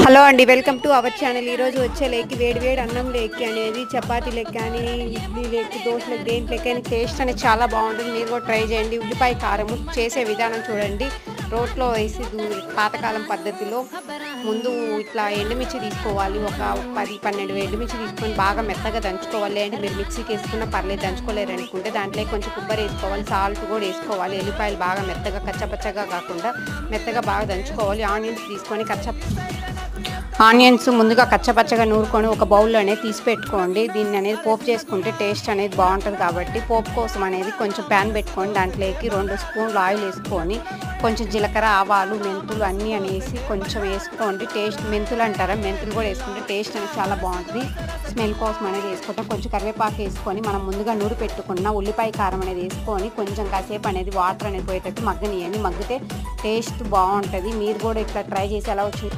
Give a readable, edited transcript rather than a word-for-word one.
Hello అండి, welcome to our channel. ఈరోజు వచ్చే లేకి వేడి వేడి అన్నం లేకి అనేది చపాతీ లెక్క కానీ ఇడ్లీ లేకి దోశలకు దేంట్ లెక్క అని టేస్ట్ అనేది చాలా బాగుంటుంది. మీరు కూడా ట్రై చేయండి. ఉల్లిపాయ కారము చేసే విధానం చూడండి. రోట్లో వేసి పాతకాలం పద్ధతిలో ముందు ఇట్లా ఎండుమిర్చి తీసుకోవాలి. ఒక 10-12 ఎండుమిర్చి తీసుకొని బాగా మెత్తగా దంచుకోవాలి. అంటే మీరు మిక్సీకి వేసుకున్నా పర్లేదు, దంచుకోలేరు అనుకుంటే దాంట్లో కొంచెం కొబ్బరి వేసుకోవాలి, సాల్ట్ కూడా వేసుకోవాలి. ఎల్లిపాయలు బాగా మెత్తగా కచ్చపచ్చగా కాకుండా మెత్తగా బాగా దంచుకోవాలి. ఆనియన్స్ తీసుకొని ఆనియన్స్ ముందుగా కచ్చపచ్చగా నూరుకొని ఒక బౌల్లోనే తీసి పెట్టుకోండి. దీన్ని అనేది పోపు చేసుకుంటే టేస్ట్ అనేది బాగుంటుంది కాబట్టి పోపు కోసం అనేది కొంచెం ప్యాన్ పెట్టుకొని దాంట్లోకి 2 స్పూన్లు ఆయిల్ వేసుకొని కొంచెం జీలకర్ర, ఆవాలు, మెంతులు అన్నీ అనేసి కొంచెం వేసుకోండి. టేస్ట్ మెంతులు అంటారా, మెంతులు కూడా వేసుకుంటే టేస్ట్ అనేది చాలా బాగుంటుంది. స్మెల్ కోసం అనేది వేసుకుంటాం. కొంచెం కరివేపాకు వేసుకొని మనం ముందుగా నూరు పెట్టుకున్న ఉల్లిపాయ కారం అనేది వేసుకొని కొంచెం కాసేపు అనేది వాటర్ అనేది పోయేటట్టు మగ్గనియండి. మగ్గితే టేస్ట్ బాగుంటుంది. మీరు కూడా ఇట్లా ట్రై చేసి ఎలా వచ్చింది